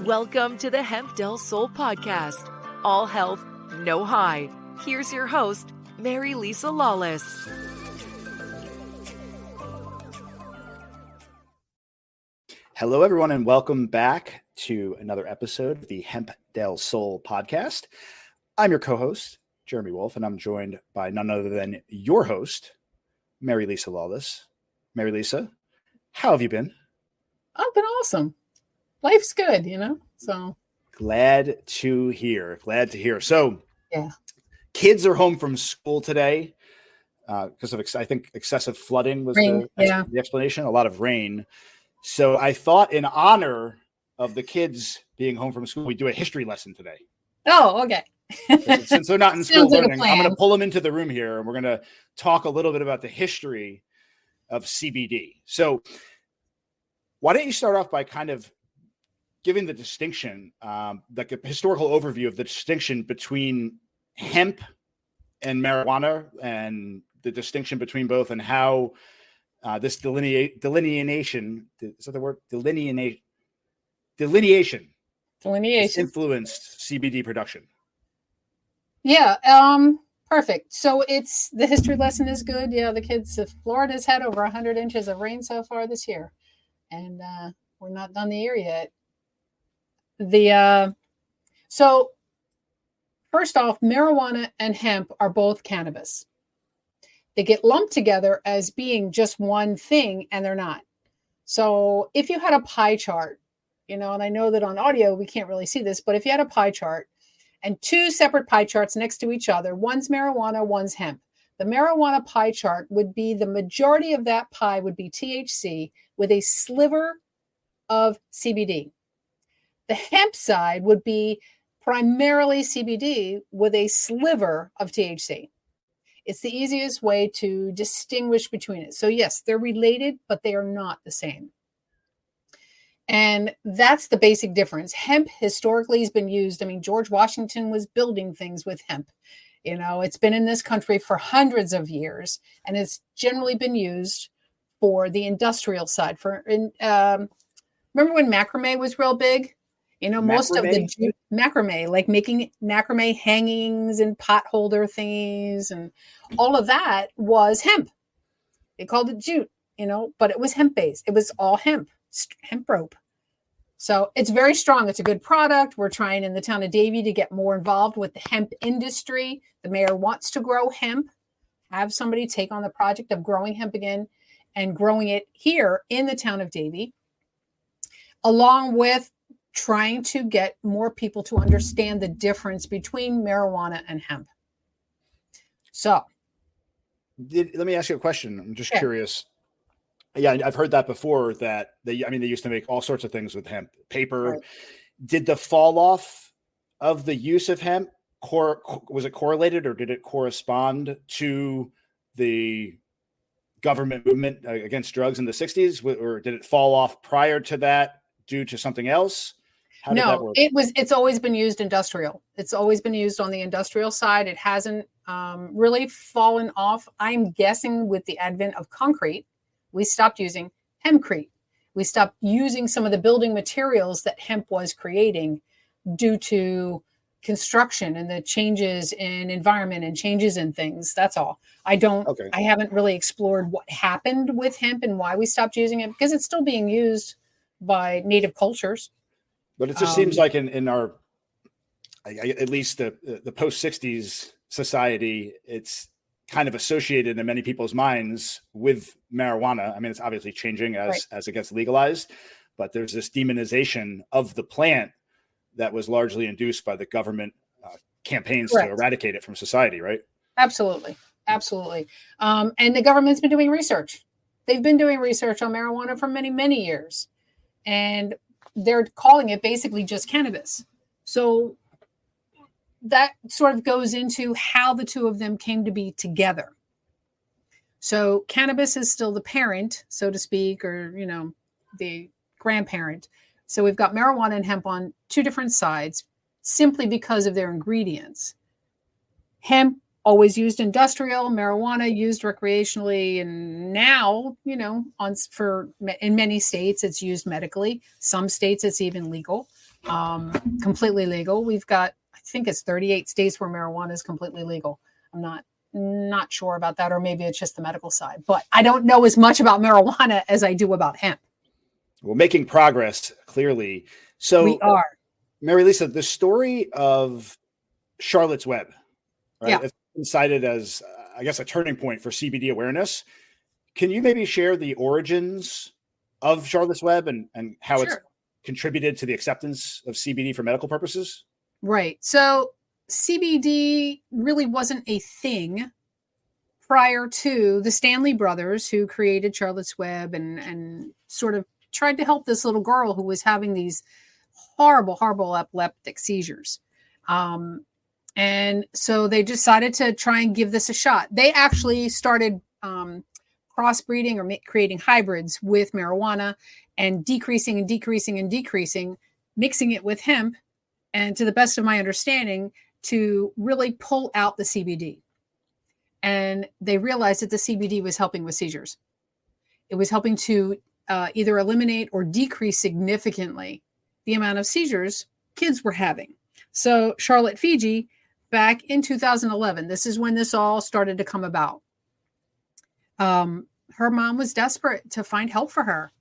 Welcome to the Hemp Del Sol podcast. All health, no high. Here's your host, Marilisa Lawless. Hello, everyone, and welcome back to another episode of the Hemp Del Sol podcast. I'm your co-host, Jeremy Wolf, and I'm joined by none other than your host, Marilisa Lawless. Marilisa, how have you been? I've been awesome. Life's good, so. Glad to hear. So, yeah, kids are home from school today because of, I think, excessive flooding was rain, the explanation, a lot of rain. So I thought in honor of the kids being home from school, we do a history lesson today. Oh, okay. Since they're not in school Sounds like learning, I'm going to pull them into the room here and we're going to talk a little bit about the history of CBD. So why don't you start off by kind of giving the distinction, like a historical overview of the distinction between hemp and marijuana and the distinction between both and how this delineation, is that the word? Delineation influenced CBD production. Yeah, perfect. So the history lesson is good. Yeah, the kids, Florida's had over 100 inches of rain so far this year, and we're not done the year yet. So first off, marijuana and hemp are both cannabis. They get lumped together as being just one thing, and they're not. So if you had a pie chart, and I know that on audio we can't really see this, but if you had a pie chart and two separate pie charts next to each other, one's marijuana, one's hemp. The marijuana pie chart would be the majority of that pie would be THC with a sliver of CBD. The hemp side would be primarily CBD with a sliver of THC. It's the easiest way to distinguish between it. So yes, they're related, but they are not the same. And that's the basic difference. Hemp historically has been used. George Washington was building things with hemp. It's been in this country for hundreds of years, and it's generally been used for the industrial side. Remember when macrame was real big? Most of the macrame, like making macrame hangings and pot holder thingies and all of that was hemp. They called it jute, but it was hemp based. It was all hemp rope. So it's very strong. It's a good product. We're trying in the town of Davie to get more involved with the hemp industry. The mayor wants to grow hemp, have somebody take on the project of growing hemp again and growing it here in the town of Davie, along with trying to get more people to understand the difference between marijuana and hemp. So let me ask you a question. I'm just curious. Yeah, I've heard that before, that they used to make all sorts of things with hemp, paper. Right. Did the fall off of the use of hemp, was it correlated or did it correspond to the government movement against drugs in the 60s? Or did it fall off prior to that due to something else? How did that work? It's always been used industrial. It's always been used on the industrial side. It hasn't really fallen off. I'm guessing with the advent of concrete, we stopped using hempcrete. We stopped using some of the building materials that hemp was creating due to construction and the changes in environment and changes in things. That's all. I haven't really explored what happened with hemp and why we stopped using it, because it's still being used by native cultures. But it just seems like in our, at least the post-60s society, it's kind of associated in many people's minds with marijuana. It's obviously changing as it gets legalized, but there's this demonization of the plant that was largely induced by the government campaigns to eradicate it from society, right? Absolutely. And the government's been doing research. They've been doing research on marijuana for many, many years. And they're calling it basically just cannabis. So that sort of goes into how the two of them came to be together. So cannabis is still the parent, so to speak, or, the grandparent. So we've got marijuana and hemp on two different sides simply because of their ingredients. Hemp always used industrial, marijuana used recreationally, and now, you know, in many states it's used medically. Some states it's even legal. completely legal. We've got, I think it's 38 states where marijuana is completely legal. I'm not sure about that, or maybe it's just the medical side, but I don't know as much about marijuana as I do about hemp. We're making progress, clearly. So we are. Marilisa, the story of Charlotte's Web, right? Yeah. It's been cited as, I guess, a turning point for CBD awareness. Can you maybe share the origins of Charlotte's Web and how it's contributed to the acceptance of CBD for medical purposes? Right. So CBD really wasn't a thing prior to the Stanley brothers, who created Charlotte's Web and sort of tried to help this little girl who was having these horrible epileptic seizures. And so they decided to try and give this a shot. They actually started crossbreeding or creating hybrids with marijuana and decreasing, mixing it with hemp. And to the best of my understanding, to really pull out the CBD. And they realized that the CBD was helping with seizures. It was helping to either eliminate or decrease significantly the amount of seizures kids were having. So Charlotte Figi, back in 2011, this is when this all started to come about. Her mom was desperate to find help for her.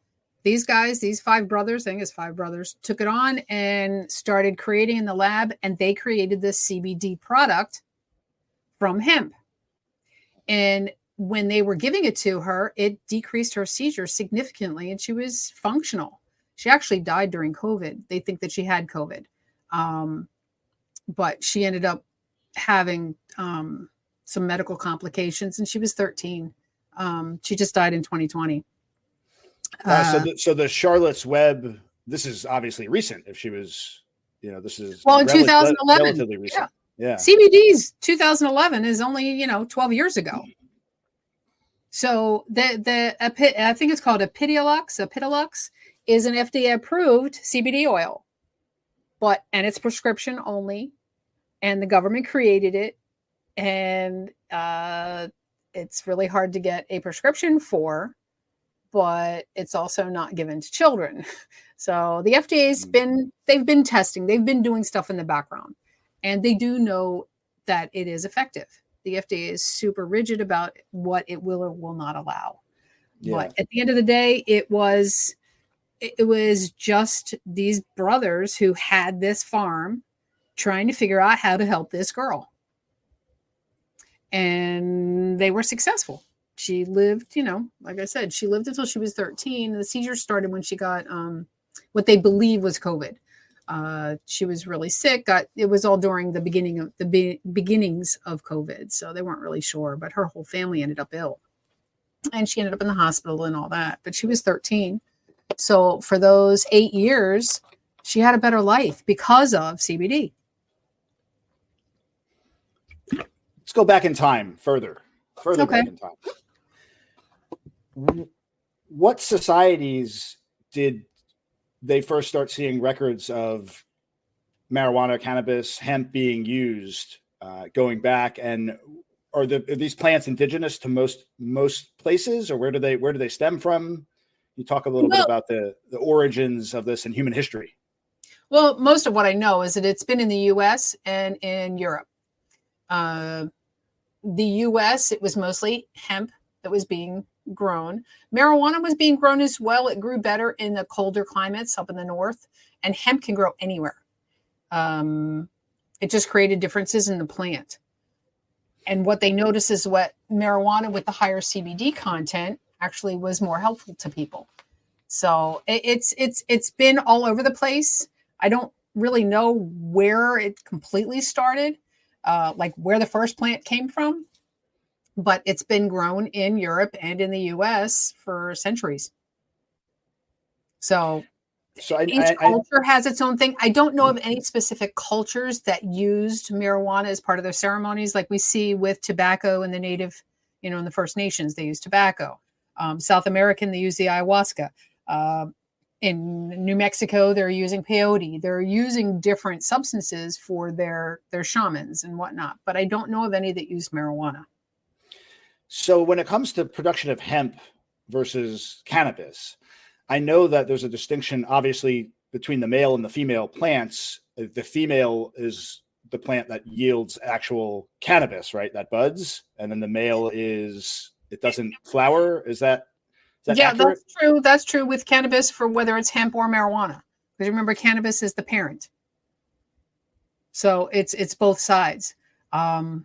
These guys, these five brothers, I think it's five brothers, took it on and started creating in the lab, and they created this CBD product from hemp. And when they were giving it to her, it decreased her seizures significantly, and she was functional. She actually died during COVID. They think that she had COVID. But she ended up having some medical complications, and she was 13. She just died in 2020. So the Charlotte's Web, this is obviously recent. If she was, this is in 2011, relatively recent. Yeah. CBD's 2011 is only 12 years ago. So I think it's called Epidiolex is an FDA-approved CBD oil, and it's prescription only, and the government created it, and it's really hard to get a prescription for, but it's also not given to children. So the FDA's they've been testing, they've been doing stuff in the background, and they do know that it is effective. The FDA is super rigid about what it will or will not allow. Yeah. But at the end of the day, it was just these brothers who had this farm trying to figure out how to help this girl. And they were successful. She lived, like I said, she lived until she was 13. The seizures started when she got what they believe was COVID. She was really sick. It was all during the beginnings of COVID, so they weren't really sure. But her whole family ended up ill, and she ended up in the hospital and all that. But she was 13, so for those 8 years, she had a better life because of CBD. Let's go back in time further okay. Back in time. What societies did they first start seeing records of marijuana, cannabis, hemp being used going back? And are these plants indigenous to most places, or where do they stem from? You talk a little bit about the origins of this in human history. Well, most of what I know is that it's been in the U.S. and in Europe. The U.S., it was mostly hemp that was being grown. Marijuana was being grown as well. It grew better in the colder climates up in the north, and hemp can grow anywhere. It just created differences in the plant. And what they noticed is what marijuana with the higher CBD content actually was more helpful to people. So it's been all over the place. I don't really know where it completely started, like where the first plant came from, but it's been grown in Europe and in the US for centuries. So each culture has its own thing. I don't know of any specific cultures that used marijuana as part of their ceremonies, like we see with tobacco in the native, in the First Nations, they use tobacco. South American, they use the ayahuasca. In New Mexico, they're using peyote. They're using different substances for their shamans and whatnot. But I don't know of any that use marijuana. So when it comes to production of hemp versus cannabis, I know that there's a distinction. Obviously, between the male and the female plants, the female is the plant that yields actual cannabis, right? That buds. And then the male it doesn't flower. Is that accurate? That's true. That's true with cannabis for whether it's hemp or marijuana. Because remember, cannabis is the parent. So it's both sides. I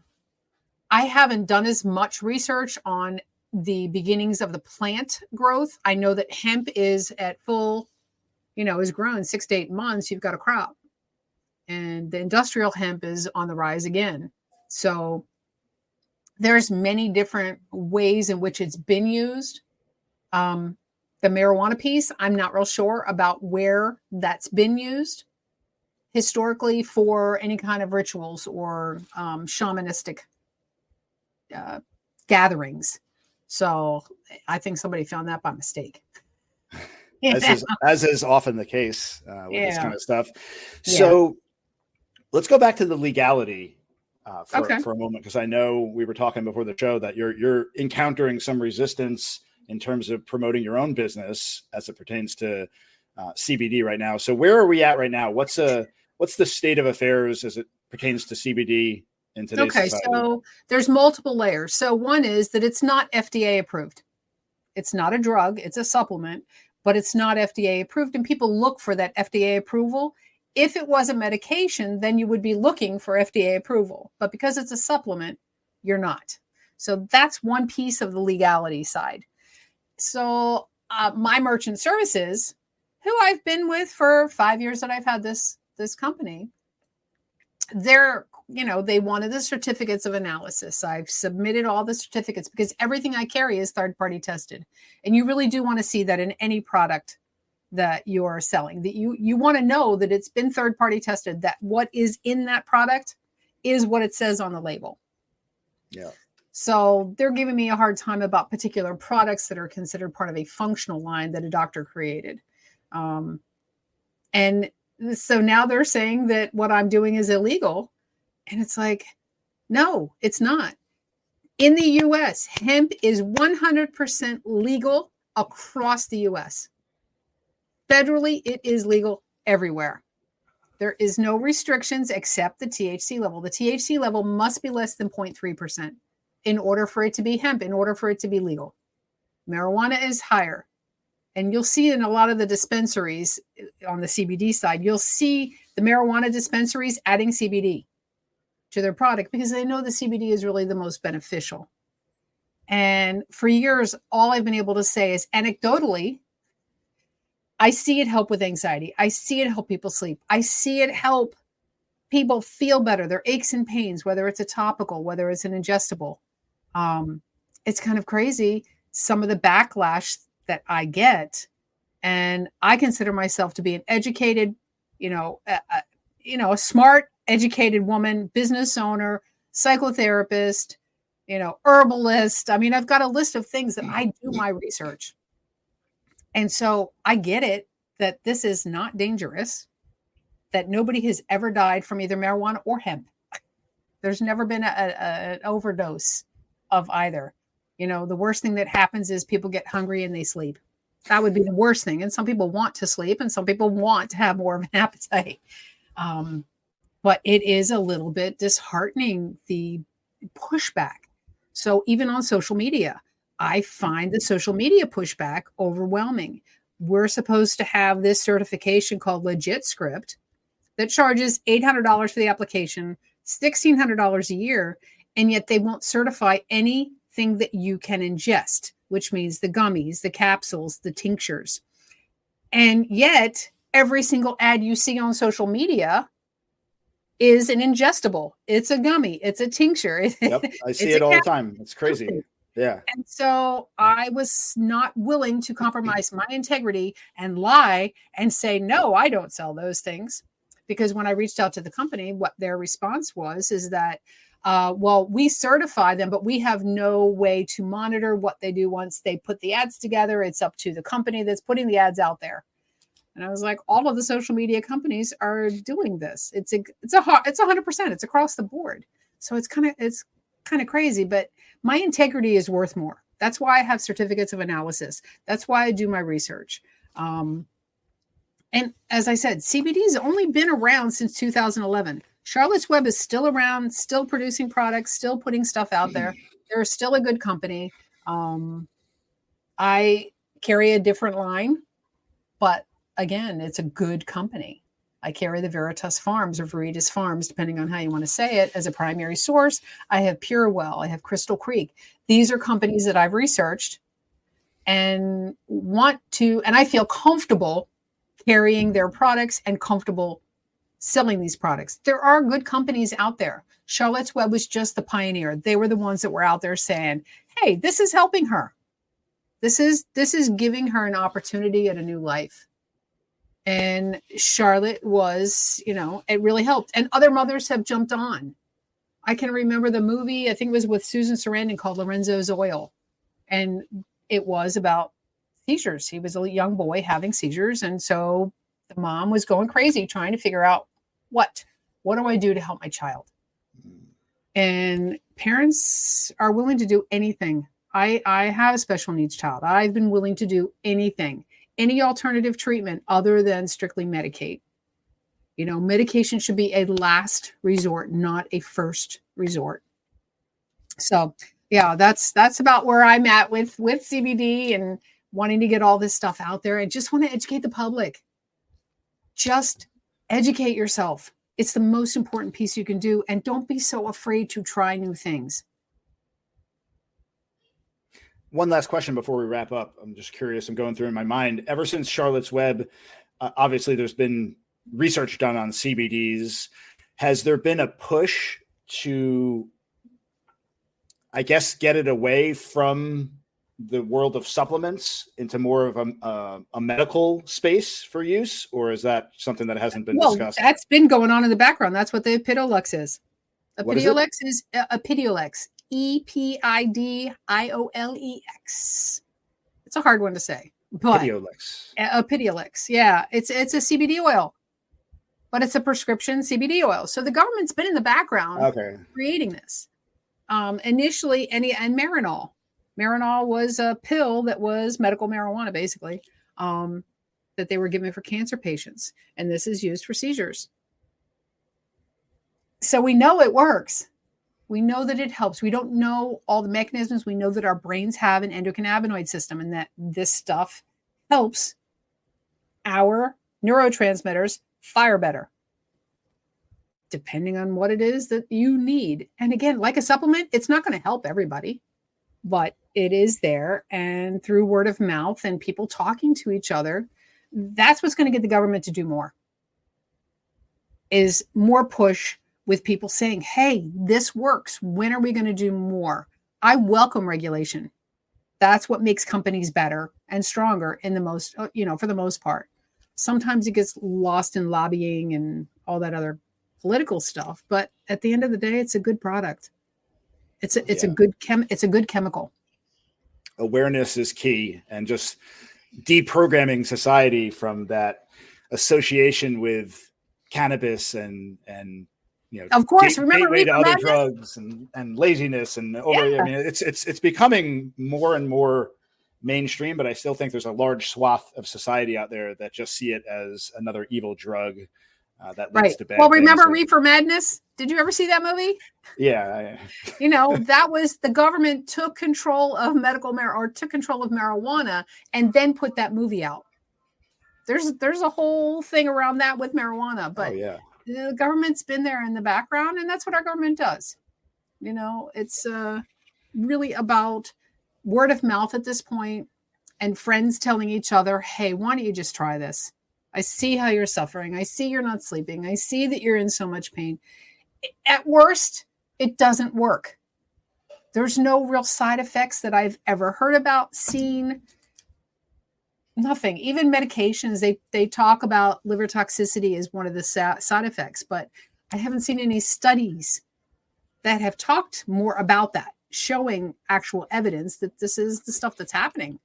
haven't done as much research on the beginnings of the plant growth. I know that hemp is at full, is grown 6 to 8 months, you've got a crop. And the industrial hemp is on the rise again. So there's many different ways in which it's been used. The marijuana piece, I'm not real sure about where that's been used historically for any kind of rituals or shamanistic gatherings. So I think somebody found that by mistake. As is often the case with this kind of stuff. So let's go back to the legality for a moment, because I know we were talking before the show that you're encountering some resistance in terms of promoting your own business as it pertains to CBD right now. So where are we at right now? What's the state of affairs as it pertains to CBD in today's society? So there's multiple layers. So one is that it's not FDA approved. It's not a drug, it's a supplement, but it's not FDA approved. And people look for that FDA approval. If it was a medication, then you would be looking for FDA approval. But because it's a supplement, you're not. So that's one piece of the legality side. So my merchant services, who I've been with for 5 years that I've had this company, they wanted the certificates of analysis. I've submitted all the certificates because everything I carry is third-party tested. And you really do want to see that in any product that you're selling, that you want to know that it's been third-party tested, that what is in that product is what it says on the label. Yeah. So they're giving me a hard time about particular products that are considered part of a functional line that a doctor created. And so now they're saying that what I'm doing is illegal. And it's like, no, it's not. In the US, hemp is 100% legal across the US. Federally, it is legal everywhere. There is no restrictions except the THC level. The THC level must be less than 0.3% in order for it to be hemp, in order for it to be legal. Marijuana is higher. And you'll see in a lot of the dispensaries on the CBD side, you'll see the marijuana dispensaries adding CBD to their product because they know the CBD is really the most beneficial. And for years, all I've been able to say is anecdotally, I see it help with anxiety. I see it help people sleep. I see it help people feel better, their aches and pains, whether it's a topical, whether it's an ingestible. It's kind of crazy, some of the backlash that I get. And I consider myself to be an educated, a smart, educated woman, business owner, psychotherapist, herbalist. I mean, I've got a list of things that I do my research. And so I get it that this is not dangerous, that nobody has ever died from either marijuana or hemp. There's never been an overdose of either. The worst thing that happens is people get hungry and they sleep. That would be the worst thing. And some people want to sleep and some people want to have more of an appetite. But it is a little bit disheartening, the pushback. So even on social media, I find the social media pushback overwhelming. We're supposed to have this certification called Legit Script that charges $800 for the application, $1,600 a year, and yet they won't certify anything that you can ingest, which means the gummies, the capsules, the tinctures. And yet every single ad you see on social media is an ingestible. It's a gummy. It's a tincture. Yep, I see it all the time. It's crazy. Yeah. And so I was not willing to compromise my integrity and lie and say, no, I don't sell those things. Because when I reached out to the company, what their response was is that, well, we certify them, but we have no way to monitor what they do once they put the ads together. It's up to the company that's putting the ads out there. And I was like, all of the social media companies are doing this. It's 100%. It's across the board. So it's kind of crazy, but my integrity is worth more. That's why I have certificates of analysis. That's why I do my research. And And as I said, CBD has only been around since 2011. Charlotte's Web is still around, still producing products, still putting stuff out there. They're still a good company. I carry a different line, but again, it's a good company. I carry the Veritas Farms or Veritas Farms, depending on how you want to say it, as a primary source. I have Purewell. I have Crystal Creek. These are companies that I've researched and and I feel comfortable carrying their products and comfortable selling these products. There are good companies out there. Charlotte's Web was just the pioneer. They were the ones that were out there saying, hey, this is helping her. This is giving her an opportunity at a new life. And Charlotte was, it really helped. And other mothers have jumped on. I can remember the movie, I think it was with Susan Sarandon, called Lorenzo's Oil. And it was about seizures. He was a young boy having seizures. And so the mom was going crazy trying to figure out what do I do to help my child? And parents are willing to do anything. I have a special needs child. I've been willing to do anything, any alternative treatment other than strictly medicate. Medication should be a last resort, not a first resort. So yeah, that's about where I'm at with CBD and wanting to get all this stuff out there. I just want to educate the public. Just educate yourself. It's the most important piece you can do. And don't be so afraid to try new things. One last question before we wrap up. I'm just curious. I'm going through in my mind, ever since Charlotte's Web, obviously there's been research done on CBDs. Has there been a push to, I guess, get it away from the world of supplements into more of a medical space for use? Or is that something that hasn't been discussed? That's been going on in the background. That's what the Epidiolex is. Epidiolex is Epidiolex. Epidiolex. It's a hard one to say, but Epidiolex. Yeah, it's a CBD oil, but it's a prescription CBD oil. So the government's been in the background creating this. Initially, and Marinol. Marinol was a pill that was medical marijuana, basically, that they were given for cancer patients, and this is used for seizures. So we know it works. We know that it helps. We don't know all the mechanisms. We know that our brains have an endocannabinoid system and that this stuff helps our neurotransmitters fire better, depending on what it is that you need. And again, like a supplement, it's not going to help everybody, but it is there. And through word of mouth and people talking to each other, that's what's going to get the government to do more, is more push with people saying, hey, this works. When are we going to do more? I welcome regulation. That's what makes companies better and stronger in the most, for the most part. Sometimes it gets lost in lobbying and all that other political stuff. But at the end of the day, it's a good product. It's a good chemical. Awareness is key, and just deprogramming society from that association with cannabis and of course, remember gateway to other drugs and laziness and over. Yeah. I mean, it's becoming more and more mainstream, but I still think there's a large swath of society out there that just see it as another evil drug that leads to bad. Well, remember Reefer Madness? Did you ever see that movie? Yeah. That was the government took control of took control of marijuana and then put that movie out. There's a whole thing around that with marijuana, but the government's been there in the background, and that's what our government does. It's really about word of mouth at this point, and friends telling each other, hey, why don't you just try this? I see how you're suffering. I see you're not sleeping. I see that you're in so much pain. At worst, it doesn't work. There's no real side effects that I've ever heard about, seen. Nothing. Even medications, they talk about liver toxicity as one of the side effects, but I haven't seen any studies that have talked more about that, showing actual evidence that this is the stuff that's happening.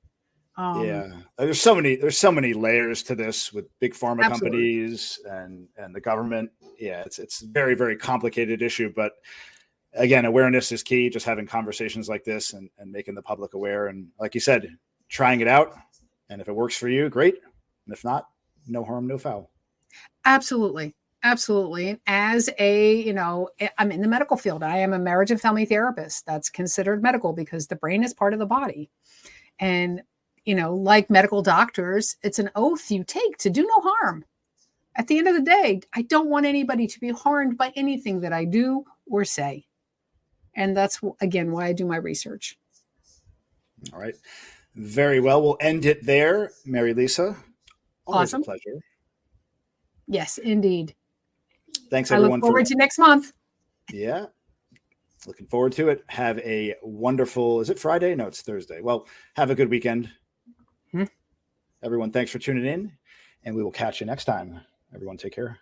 There's so many layers to this with big pharma companies and the government. Yeah, it's a very, very complicated issue, but again, awareness is key. Just having conversations like this and making the public aware, and like you said, trying it out. And if it works for you, great. And if not, no harm, no foul. Absolutely. Absolutely. And as I'm in the medical field. I am a marriage and family therapist. That's considered medical because the brain is part of the body. And, like medical doctors, it's an oath you take to do no harm. At the end of the day, I don't want anybody to be harmed by anything that I do or say. And that's, again, why I do my research. All right. Very well. We'll end it there. Marilisa, always Awesome. a pleasure. Yes, indeed. Thanks, everyone. I look forward to next month. Yeah. Looking forward to it. Have a wonderful, is it Friday? No, it's Thursday. Well, have a good weekend. Everyone, thanks for tuning in, and we will catch you next time. Everyone, take care.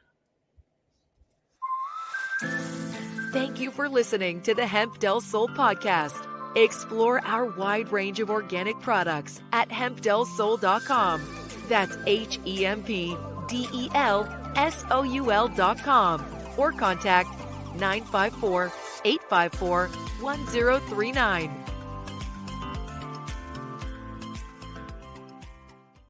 Thank you for listening to the Hemp Del Sol podcast. Explore our wide range of organic products at hempdelsoul.com. That's HEMPDELSOUL.com, or contact 954-854-1039.